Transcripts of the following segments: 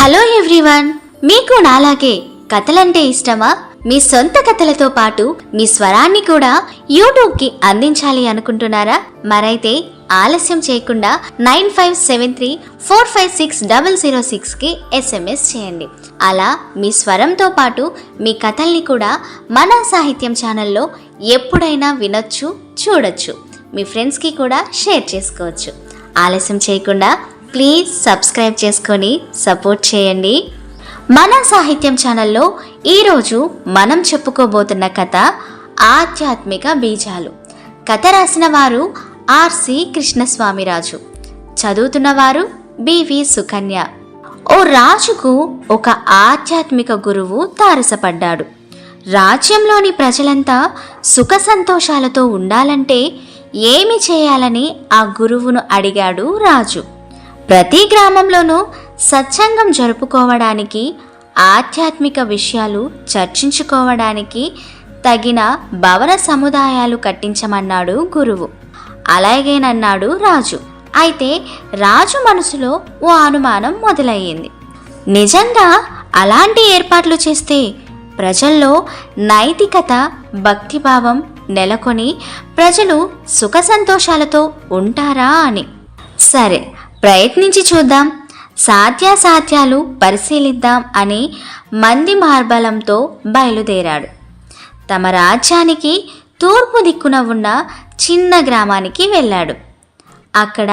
Hello everyone, మీకు నాలాగే కథలంటే ఇష్టమా? మీ సొంత కథలతో పాటు మీ స్వరాన్ని కూడా యూట్యూబ్కి అందించాలి అనుకుంటున్నారా? మరైతే ఆలస్యం చేయకుండా 9573456006కి SMS చేయండి. అలా మీ స్వరంతో పాటు మీ కథల్ని కూడా మన సాహిత్యం ఛానల్లో ఎప్పుడైనా వినొచ్చు, చూడొచ్చు. మీ ఫ్రెండ్స్కి కూడా షేర్ చేసుకోవచ్చు. ఆలస్యం చేయకుండా ప్లీజ్ సబ్స్క్రైబ్ చేసుకొని సపోర్ట్ చేయండి. మన సాహిత్యం ఛానల్లో ఈరోజు మనం చెప్పుకోబోతున్న కథ ఆధ్యాత్మిక బీజాలు. కథ రాసిన వారు ఆర్సి కృష్ణస్వామిరాజు, చదువుతున్నవారు బివి సుకన్య. ఓ రాజుకు ఒక ఆధ్యాత్మిక గురువు తారసపడ్డాడు. రాజ్యంలోని ప్రజలంతా సుఖ సంతోషాలతో ఉండాలంటే ఏమి చేయాలని ఆ గురువును అడిగాడు రాజు. ప్రతి గ్రామంలోనూ సత్సంగం జరుపుకోవడానికి, ఆధ్యాత్మిక విషయాలు చర్చించుకోవడానికి తగిన భవన సముదాయాలు కట్టించమన్నాడు గురువు. అలాగేనన్నాడు రాజు. అయితే రాజు మనసులో ఓ అనుమానం మొదలయ్యింది. నిజంగా అలాంటి ఏర్పాట్లు చేస్తే ప్రజల్లో నైతికత, భక్తిభావం నెలకొని ప్రజలు సుఖ సంతోషాలతో ఉంటారా అని. సరే, ప్రయత్నించి చూద్దాం, సాధ్యాసాధ్యాలు పరిశీలిద్దాం అని మంది మార్బలంతో బయలుదేరాడు. తమ రాజ్యానికి తూర్పు దిక్కున ఉన్న చిన్న గ్రామానికి వెళ్ళాడు. అక్కడ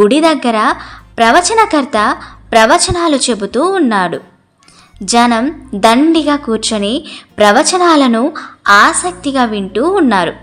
గుడి దగ్గర ప్రవచనకర్త ప్రవచనాలు చెబుతూ ఉన్నాడు. జనం దండిగా కూర్చొని ప్రవచనాలను ఆసక్తిగా వింటూ ఉన్నారు.